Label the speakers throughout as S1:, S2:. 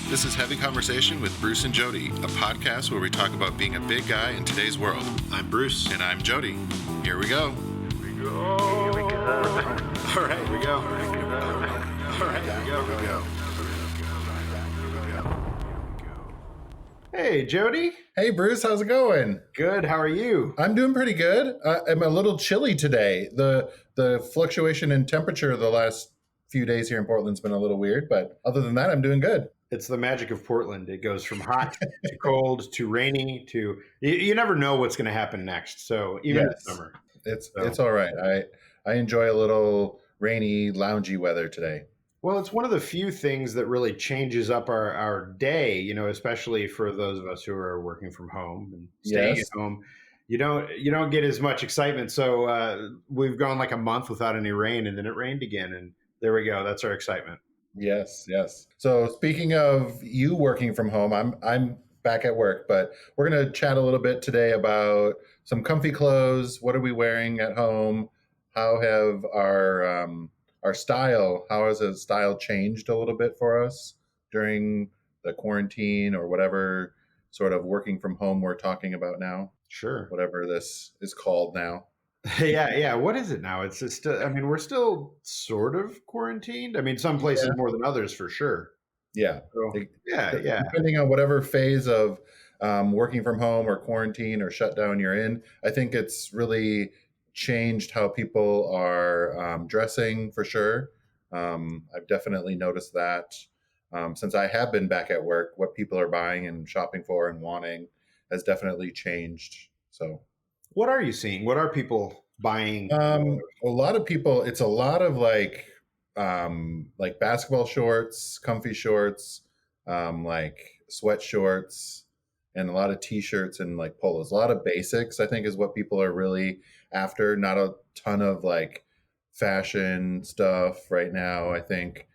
S1: This is Heavy Conversation with Bruce and Jody, a podcast where we talk about being a big guy in today's world.
S2: I'm Bruce.
S1: And I'm Jody. Here we go.
S2: All right, here we go. Hey, Jody.
S1: Hey, Bruce, how's it going?
S2: Good. How are you?
S1: I'm doing pretty good. I'm a little chilly today. The fluctuation in temperature the last few days here in Portland's been a little weird, but other than that, I'm doing good.
S2: It's the magic of Portland. It goes from hot to cold to rainy to you never know what's going to happen next. So even in summer,
S1: it's all right. I enjoy a little rainy, loungy weather today.
S2: Well, it's one of the few things that really changes up our day, especially for those of us who are working from home and staying at home. You don't get as much excitement. So we've gone like a month without any rain, and then it rained again, and there we go. That's our excitement.
S1: Yes. So speaking of you working from home, I'm back at work, but we're going to chat a little bit today about some comfy clothes. What are we wearing at home? How have our style, how has the style changed a little bit for us during the quarantine or whatever sort of working from home we're talking about now?
S2: Sure.
S1: Whatever this is called now.
S2: Yeah. What is it now? It's just, we're still sort of quarantined. Some places more than others for sure.
S1: Yeah.
S2: So, yeah.
S1: Depending on whatever phase of working from home or quarantine or shutdown you're in, I think it's really changed how people are dressing for sure. I've definitely noticed that since I have been back at work, what people are buying and shopping for and wanting has definitely changed. So
S2: what are you seeing? What are people buying?
S1: A lot of people, it's a lot of like basketball shorts, comfy shorts, like sweat shorts, and a lot of t-shirts and like polos. A lot of basics, I think, is what people are really after. Not a ton of like fashion stuff right now. I think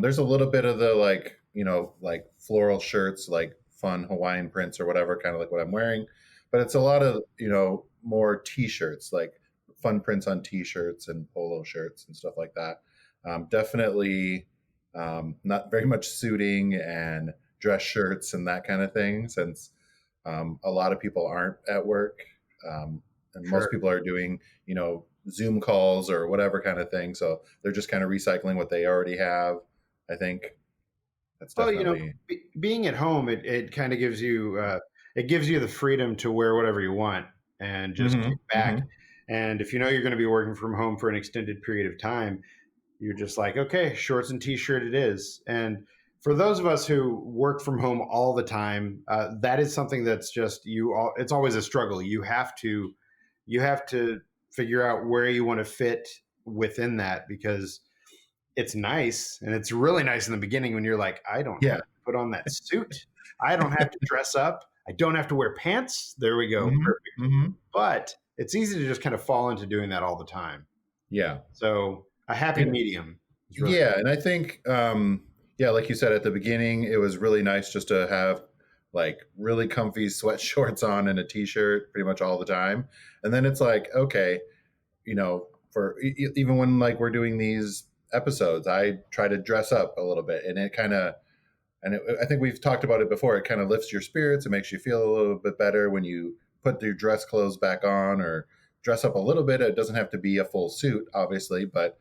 S1: there's a little bit of the like floral shirts, like fun Hawaiian prints or whatever, kind of like what I'm wearing. But it's a lot of, more t-shirts, like fun prints on t-shirts and polo shirts and stuff like that. Definitely not very much suiting and dress shirts and that kind of thing, since a lot of people aren't at work. And most people are doing, Zoom calls or whatever kind of thing. So they're just kind of recycling what they already have. I think that's definitely...
S2: Well, being at home, it kind of gives you, the freedom to wear whatever you want and just kick back. Mm-hmm. And if you're going to be working from home for an extended period of time, you're just like, okay, shorts and t-shirt it is. And for those of us who work from home all the time, that is something that's just it's always a struggle. You have to figure out where you want to fit within that, because it's nice, and it's really nice in the beginning when you're like, I don't have to put on that suit. I don't have to dress up. I don't have to wear pants. There we go.
S1: Mm-hmm.
S2: Perfect.
S1: Mm-hmm.
S2: But it's easy to just kind of fall into doing that all the time.
S1: Yeah.
S2: So a happy medium.
S1: Really cool. And I think, like you said at the beginning, it was really nice just to have like really comfy sweat shorts on and a t-shirt pretty much all the time. And then it's like, okay, for even when like we're doing these episodes, I try to dress up a little bit, and I think we've talked about it before. It kind of lifts your spirits. It makes you feel a little bit better when you put your dress clothes back on or dress up a little bit. It doesn't have to be a full suit, obviously, but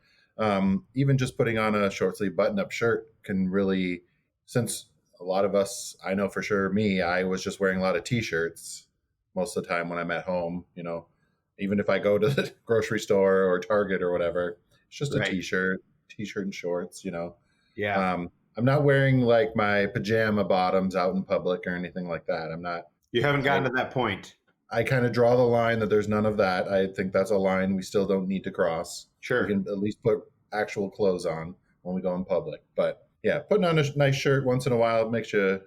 S1: even just putting on a short sleeve button-up shirt can really, since a lot of us, I know for sure I was just wearing a lot of t-shirts most of the time when I'm at home, even if I go to the grocery store or Target or whatever, it's just a t-shirt and shorts,
S2: Yeah.
S1: I'm not wearing like my pajama bottoms out in public or anything like that. I'm not.
S2: You haven't gotten to that point.
S1: I kind of draw the line that there's none of that. I think that's a line we still don't need to cross.
S2: Sure.
S1: We can at least put actual clothes on when we go in public. But yeah, putting on a nice shirt once in a while makes you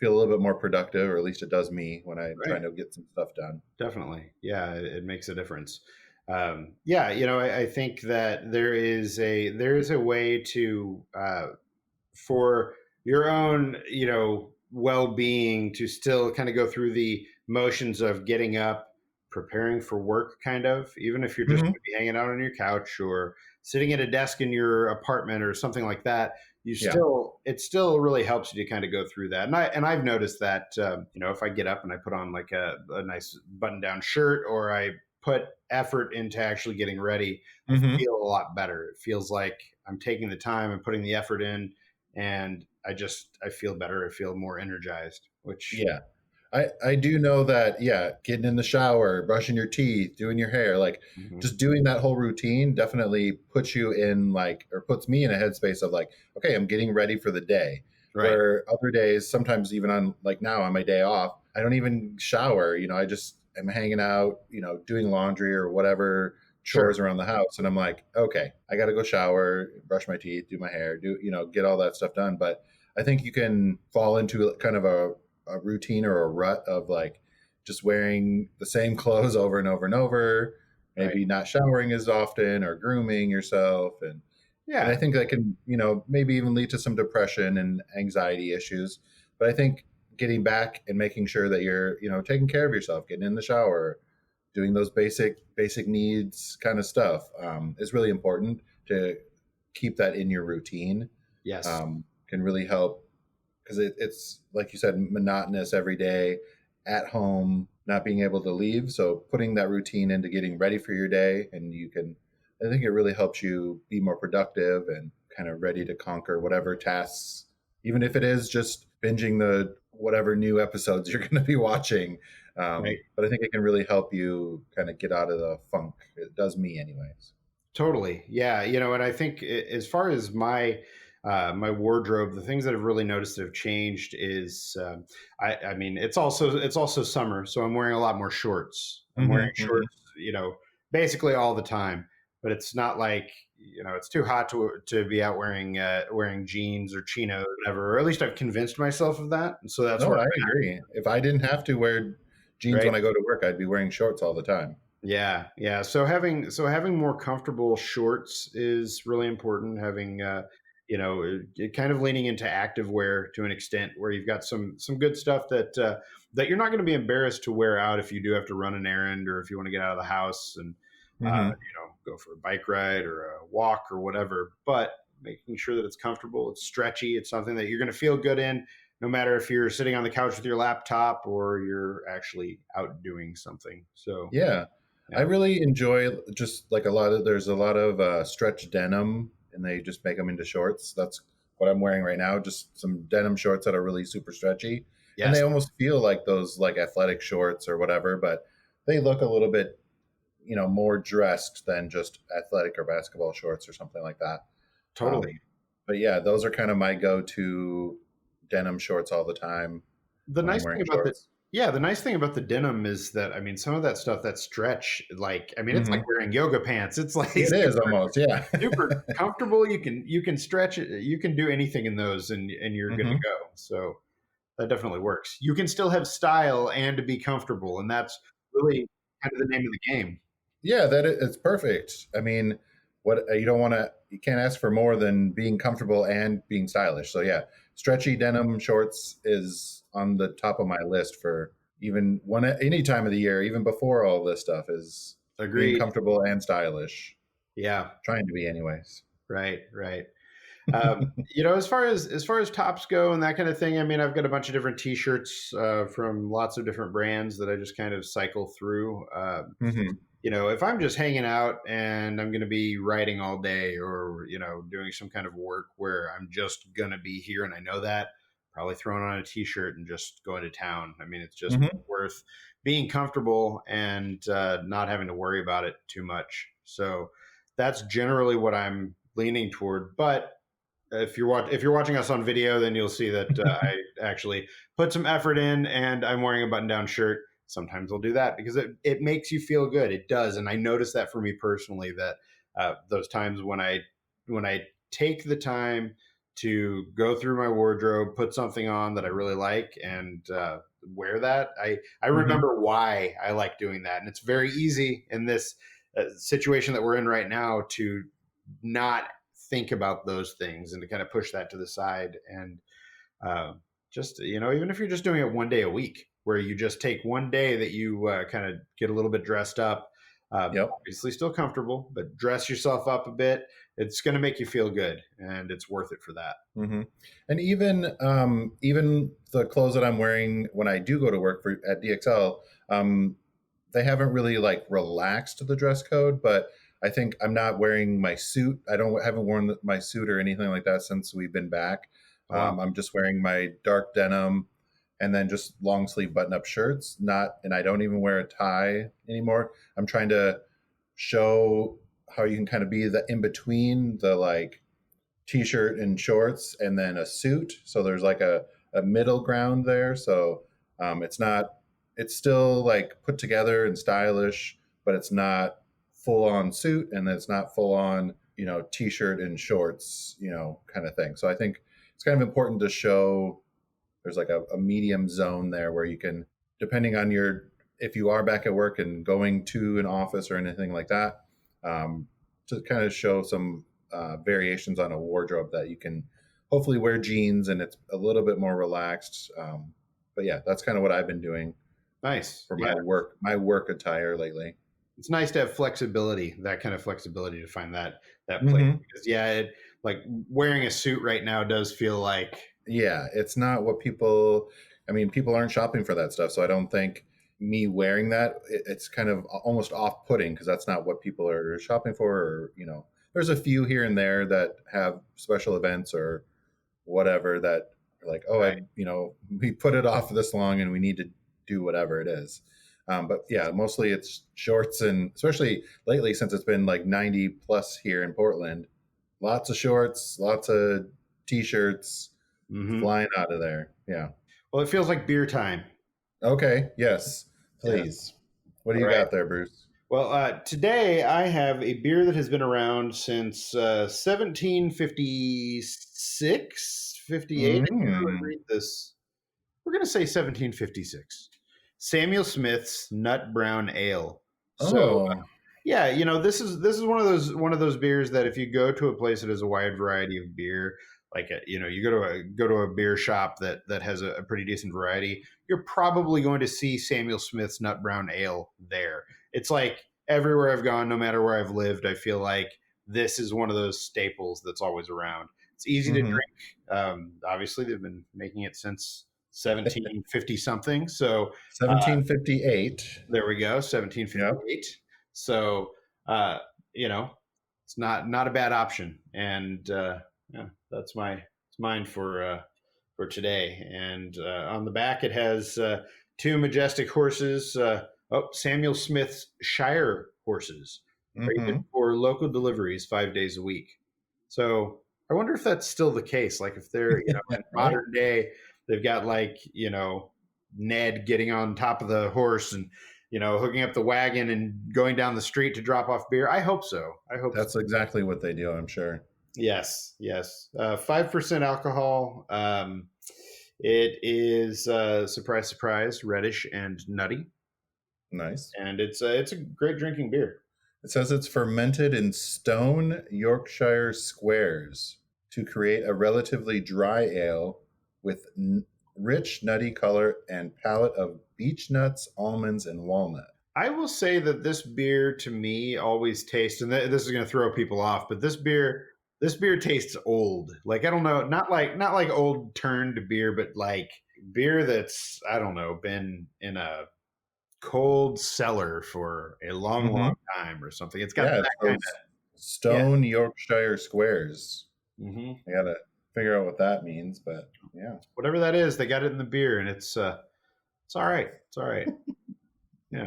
S1: feel a little bit more productive, or at least it does me when I'm trying to get some stuff done.
S2: Definitely. Yeah, it makes a difference. I think that there is a way to, for your own, well-being, to still kind of go through the motions of getting up, preparing for work, kind of, even if you're just going to be hanging out on your couch or sitting at a desk in your apartment or something like that,
S1: Yeah.
S2: it still really helps you to kind of go through that. And I've noticed that, if I get up and I put on like a nice button down shirt, or I put effort into actually getting ready, I
S1: Hmm.
S2: feel a lot better. It feels like I'm taking the time and putting the effort in, and I feel better. I feel more energized, which
S1: Yeah. I do know that, yeah, getting in the shower, brushing your teeth, doing your hair, like
S2: Mhm.
S1: just doing that whole routine definitely puts you in like, or puts me in a headspace of like, okay, I'm getting ready for the day.
S2: Right.
S1: Where other days, sometimes even on like now on my day off, I don't even shower. I just am hanging out, doing laundry or whatever
S2: Sure.
S1: chores around the house. And I'm like, okay, I got to go shower, brush my teeth, do my hair, get all that stuff done. But I think you can fall into kind of a routine or a rut of like just wearing the same clothes over and over and over,
S2: Right.
S1: maybe not showering as often or grooming yourself. And I
S2: Yeah.
S1: think that can, maybe even lead to some depression and anxiety issues. But I think getting back and making sure that you're, taking care of yourself, getting in the shower, doing those basic needs kind of stuff, is really important to keep that in your routine.
S2: Yes.
S1: Can really help because it's like you said, monotonous every day at home, not being able to leave. So putting that routine into getting ready for your day, and I think it really helps you be more productive and kind of ready to conquer whatever tasks, even if it is just binging the whatever new episodes you're going to be watching.
S2: Right.
S1: But I think it can really help you kind of get out of the funk. It does me, anyways.
S2: Totally. Yeah. And I think as far as my wardrobe, the things that I've really noticed that have changed is, I mean, it's also summer, so I'm wearing a lot more shorts. I'm wearing
S1: Hmm. Hmm.
S2: shorts, basically all the time. But it's not like it's too hot to be out wearing jeans or chinos or whatever. Or at least I've convinced myself of that, and so that's
S1: No,
S2: where
S1: I
S2: I'm
S1: agree. If I didn't have to wear
S2: at.
S1: jeans
S2: Right.
S1: when I go to work, I'd be wearing shorts all the time.
S2: Yeah, yeah. So having more comfortable shorts is really important. Having kind of leaning into active wear to an extent where you've got some good stuff that you're not going to be embarrassed to wear out if you do have to run an errand or if you want to get out of the house and
S1: Hmm.
S2: go for a bike ride or a walk or whatever. But making sure that it's comfortable, it's stretchy, it's something that you're going to feel good in, no matter if you're sitting on the couch with your laptop or you're actually out doing something. So
S1: Yeah, I
S2: yeah.
S1: really enjoy just like there's a lot of stretch denim, and they just make them into shorts. That's what I'm wearing right now. Just some denim shorts that are really super stretchy, and
S2: Yes,
S1: they almost feel like those like athletic shorts or whatever, but they look a little bit, more dressed than just athletic or basketball shorts or something like that.
S2: totally.
S1: But yeah, those are kind of my go-to denim shorts all the time
S2: The
S1: when I'm
S2: nice
S1: wearing
S2: thing about the
S1: shorts.
S2: Yeah, the nice thing about the denim is that I mean some of that stuff that stretch, like I mean it's like
S1: Hmm.
S2: wearing yoga pants. It's like
S1: It is almost, yeah.
S2: super comfortable. You can stretch it. You can do anything in those, and you're good to
S1: Hmm.
S2: go. So that definitely works. You can still have style and be comfortable, and that's really kind of the name of the game.
S1: Yeah, it's perfect. I mean, what you can't ask for more than being comfortable and being stylish. So yeah, stretchy denim shorts is on the top of my list for even any time of the year, even before all this stuff is being
S2: Agreed.
S1: comfortable and stylish.
S2: Yeah.
S1: Trying to be, anyways.
S2: Right. Right. As far as tops go and that kind of thing, I mean, I've got a bunch of different T-shirts from lots of different brands that I just kind of cycle through.
S1: Hmm.
S2: If I'm just hanging out and I'm going to be writing all day or, doing some kind of work where I'm just going to be here and I know that, probably throwing on a t-shirt and just going to town. I mean, it's just
S1: Hmm.
S2: worth being comfortable and not having to worry about it too much. So that's generally what I'm leaning toward. But if you're watching us on video, then you'll see that I actually put some effort in, and I'm wearing a button-down shirt. Sometimes I'll do that because it makes you feel good. It does, and I notice that for me personally. That those times when I take the time to go through my wardrobe, put something on that I really like, and wear that, I
S1: Hmm.
S2: remember why I like doing that, and it's very easy in this situation that we're in right now to not think about those things and to kind of push that to the side and uh, just even if you're just doing it one day a week where you just take one day that you kind of get a little bit dressed up
S1: Yep.
S2: Obviously still comfortable, but dress yourself up a bit. It's going to make you feel good, and it's worth it for that.
S1: Mm-hmm. And even the clothes that I'm wearing when I do go to work at DXL, they haven't really like relaxed the dress code, but I think I'm not wearing my suit. Haven't worn my suit or anything like that since we've been back.
S2: Oh, wow.
S1: I'm just wearing my dark denim and then just long sleeve button up shirts. And I don't even wear a tie anymore. I'm trying to show how you can kind of be the in between the like t-shirt and shorts and then a suit. So there's like a middle ground there. So it's still like put together and stylish, but it's not full on suit and it's not full on, t-shirt and shorts, kind of thing. So I think it's kind of important to show there's like a medium zone there where you can, depending on if you are back at work and going to an office or anything like that, to kind of show some variations on a wardrobe that you can hopefully wear jeans and it's a little bit more relaxed. But yeah, that's kind of what I've been doing.
S2: Nice
S1: for my work attire lately.
S2: It's nice to have flexibility, that kind of flexibility to find that place.
S1: Mm-hmm.
S2: Because like wearing a suit right now does feel like,
S1: it's not what people aren't shopping for that stuff. So I don't think me wearing that, it's kind of almost off-putting because that's not what people are shopping for. Or, there's a few here and there that have special events or whatever that are like, oh, right. We put it off this long and we need to do whatever it is. But yeah, mostly it's shorts, and especially lately since it's been like 90 plus here in Portland, lots of shorts, lots of t-shirts flying out of there. Yeah.
S2: Well, it feels like beer time.
S1: Okay. Yes, please. What do you got there, Bruce?
S2: Well, today I have a beer that has been around since 1756, 58. Read this. We're going to say 1756. Samuel Smith's Nut Brown Ale. So, yeah, this is one of those beers that if you go to a place that has a wide variety of beer, like you go to a beer shop that has a pretty decent variety, you're probably going to see Samuel Smith's Nut Brown Ale there. It's like everywhere I've gone, no matter where I've lived, I feel like this is one of those staples that's always around. It's easy to drink. Obviously, they've been making it since 1750 something. So
S1: 1758.
S2: There we go. 1758. Yep. So it's not a bad option. And that's mine for today. And on the back it has two majestic horses. Samuel Smith's Shire horses, rated for local deliveries 5 days a week. So I wonder if that's still the case. Like if they're in modern day, they've got like, Ned getting on top of the horse and, hooking up the wagon and going down the street to drop off beer. I hope so.
S1: That's exactly what they do, I'm sure.
S2: Yes. 5% alcohol. It is, surprise, surprise, reddish and nutty.
S1: Nice.
S2: And it's a great drinking beer.
S1: It says it's fermented in stone Yorkshire squares to create a relatively dry ale with rich nutty color and palate of beech nuts, almonds, and walnut.
S2: I will say that this beer to me always tastes, and this is going to throw people off, but this beer tastes old. Like, I don't know, not like old turned beer, but like beer that's, I don't know, been in a cold cellar for a long time or something. It's got that kind of
S1: stone Yorkshire squares. I gotta figure out what that means, but yeah,
S2: whatever that is, they got it in the beer, and it's all right. It's all right. Yeah.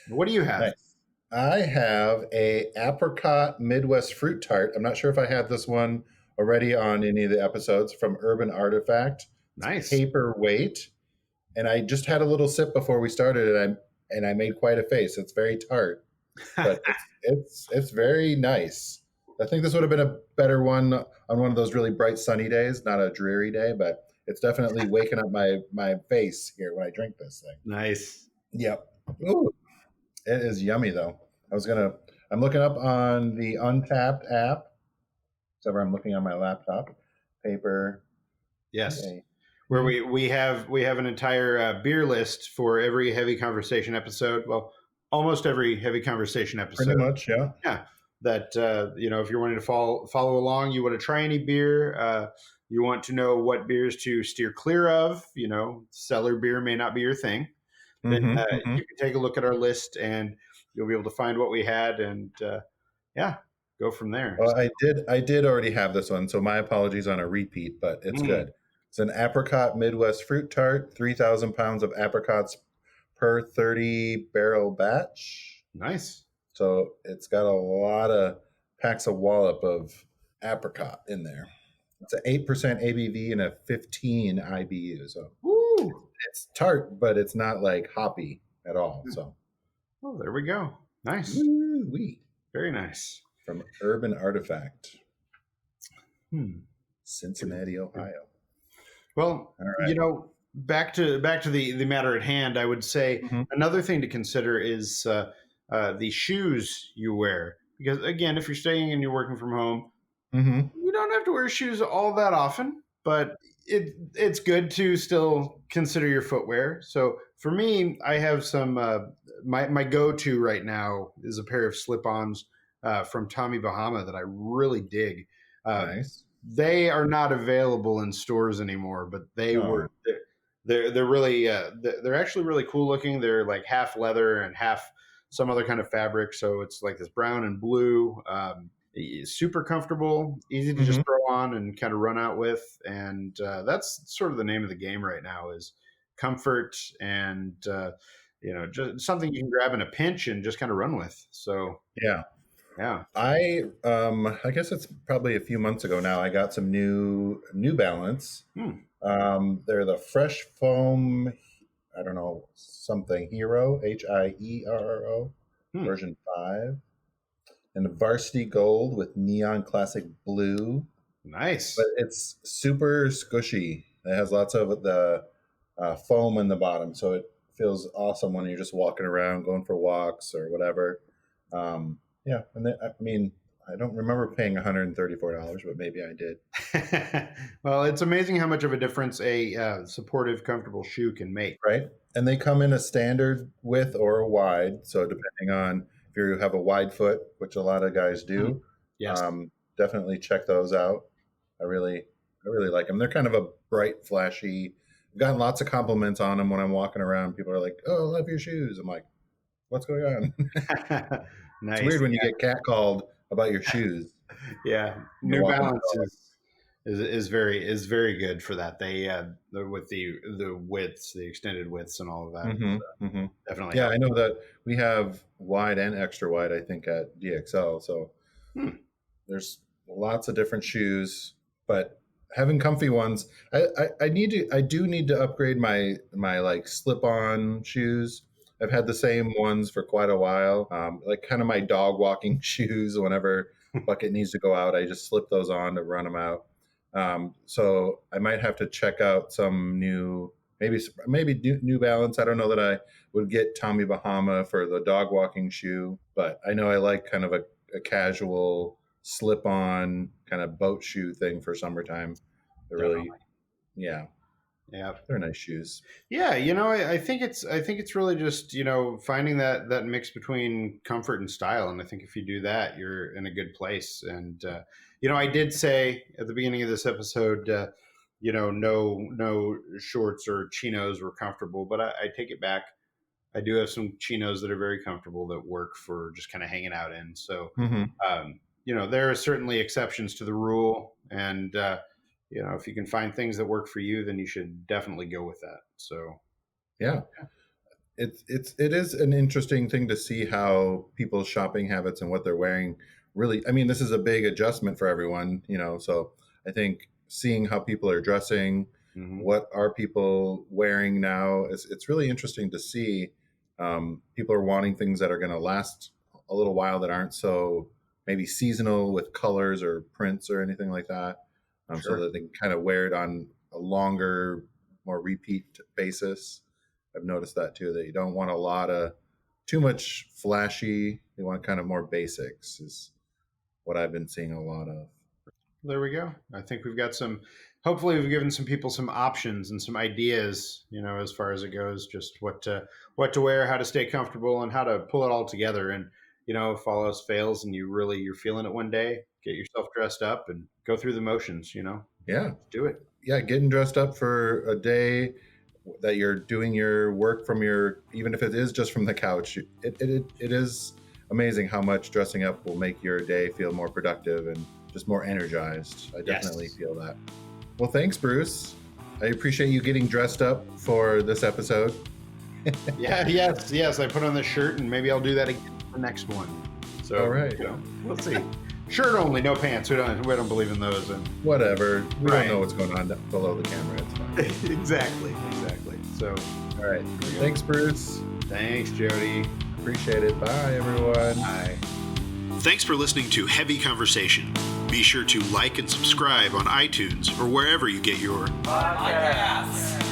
S2: What do you have?
S1: Nice. I have a apricot Midwest fruit tart. I'm not sure if I had this one already on any of the episodes, from Urban Artifact.
S2: Nice.
S1: Paperweight. And I just had a little sip before we started, and I made quite a face. It's very tart, but it's very nice. I think this would have been a better one on one of those really bright sunny days, not a dreary day, but it's definitely waking up my face here when I drink this thing.
S2: Nice.
S1: Yep. Ooh, it is yummy though. I'm looking up on the Untapped app. So I'm looking on my laptop. Paper.
S2: Yes. Okay. Where we have an entire beer list for every Heavy Conversation episode. Well, almost every heavy conversation
S1: Pretty
S2: episode.
S1: much, yeah.
S2: Yeah, that if you're wanting to follow along, you want to try any beer. You want to know what beers to steer clear of. Cellar beer may not be your thing. Then
S1: Mm-hmm.
S2: you can take a look at our list, and you'll be able to find what we had, and yeah, go from there.
S1: Well, I did already have this one, so my apologies on a repeat, but it's
S2: Mm,
S1: good. It's an apricot Midwest fruit tart, 3,000 pounds of apricots per 30 barrel batch.
S2: nice.
S1: So it's got a lot of packs a wallop of apricot in there. It's an 8% ABV and a 15 IBU. So
S2: Woo!
S1: it's tart, but it's not like hoppy at all. So
S2: Oh, there we go. Nice.
S1: woo-wee.
S2: Very nice.
S1: From Urban Artifact,
S2: Hmm.
S1: Cincinnati, Ohio.
S2: Well,
S1: All right.
S2: back to the matter at hand, I would say
S1: Mhm.
S2: another thing to consider is the shoes you wear. Because again, if you're staying and you're working from home,
S1: Mhm.
S2: you don't have to wear shoes all that often, but it's good to still consider your footwear. So for me, I have some my go-to right now is a pair of slip-ons from Tommy Bahama that I really dig.
S1: Nice.
S2: They are not available in stores anymore, but they
S1: Oh.
S2: were they're really they're actually really cool looking. They're like half leather and half some other kind of fabric, so it's like this brown and blue. Super comfortable, easy to just
S1: Mhm.
S2: throw on and kind of run out with, and that's sort of the name of the game right now is comfort and just something you can grab in a pinch and just kind of run with. So
S1: Yeah.
S2: yeah.
S1: I guess it's probably a few months ago now. I got some New Balance.
S2: Hmm.
S1: They're the Fresh Foam, I don't know, something Hero, HIERRO,
S2: Hmm.
S1: version 5. And the Varsity Gold with Neon Classic Blue. But
S2: Nice.
S1: it's super squishy. It has lots of the foam in the bottom, so it feels awesome when you're just walking around, going for walks or whatever. Yeah, and then, I mean, I don't remember paying $134, but maybe I did.
S2: Well, it's amazing how much of a difference a supportive, comfortable shoe can make.
S1: Right, and they come in a standard width or a wide. So depending on if you have a wide foot, which a lot of guys
S2: Mhm.
S1: do,
S2: Yes.
S1: definitely check those out. I really like them. They're kind of a bright, flashy. I've gotten lots of compliments on them when I'm walking around. People are like, "Oh, I love your shoes." I'm like, "What's going on?" It's
S2: Nice.
S1: weird when you get catcalled about your shoes.
S2: Yeah.
S1: When you're
S2: New
S1: walking the
S2: Balance
S1: dog.
S2: is very good for that. They with the widths, the extended widths, and all of that definitely
S1: Yeah,
S2: help.
S1: I know that we have wide and extra wide. I think at DXL. So
S2: Hmm.
S1: there's lots of different shoes, but having comfy ones, I do need to upgrade my like slip-on shoes. I've had the same ones for quite a while. Like kind of my dog walking shoes. Whenever Bucket needs to go out, I just slip those on to run them out. So I might have to check out some maybe New Balance. I don't know that I would get Tommy Bahama for the dog walking shoe, but I know I like kind of a casual slip on kind of boat shoe thing for summertime. They're really,
S2: Definitely.
S1: yeah,
S2: Yeah.
S1: they're nice shoes.
S2: Yeah, I think it's really just finding that mix between comfort and style, and I think if you do that, you're in a good place. And I did say at the beginning of this episode, no shorts or chinos were comfortable, but I take it back. I do have some chinos that are very comfortable that work for just kind of hanging out in. So
S1: Mm-hmm.
S2: there are certainly exceptions to the rule, and if you can find things that work for you, then you should definitely go with that. So
S1: Yeah, it is an interesting thing to see how people's shopping habits and what they're wearing really. I mean, this is a big adjustment for everyone, so I think seeing how people are dressing,
S2: mhm.
S1: what are people wearing now, it's really interesting to see. People are wanting things that are going to last a little while, that aren't so maybe seasonal with colors or prints or anything like that, so
S2: Sure.
S1: that they can kind of wear it on a longer, more repeat basis. I've noticed that too, that you don't want a lot of too much flashy. You want kind of more basics, is what I've been seeing a lot of.
S2: there we go. I think we've got hopefully we've given some people some options and some ideas, as far as it goes, just what to wear, how to stay comfortable, and how to pull it all together. And, if all else fails and you're feeling it one day, get yourself dressed up and go through the motions,
S1: Yeah.
S2: do it.
S1: Yeah. Getting dressed up for a day that you're doing your work from even if it is just from the couch, it is amazing how much dressing up will make your day feel more productive and just more energized. I definitely feel that. Well, thanks, Bruce. I appreciate you getting dressed up for this episode.
S2: Yes. I put on this shirt, and maybe I'll do that again for the next one. So,
S1: all right.
S2: We'll see. Shirt only, no pants. We don't believe in those. And
S1: whatever. We don't know what's going on below the camera. It's fine.
S2: Exactly. So,
S1: all right. Thanks, Bruce.
S2: Thanks, Jody.
S1: Appreciate it. Bye, everyone.
S2: Bye.
S3: Thanks for listening to Heavy Conversation. Be sure to like and subscribe on iTunes or wherever you get your
S4: podcasts.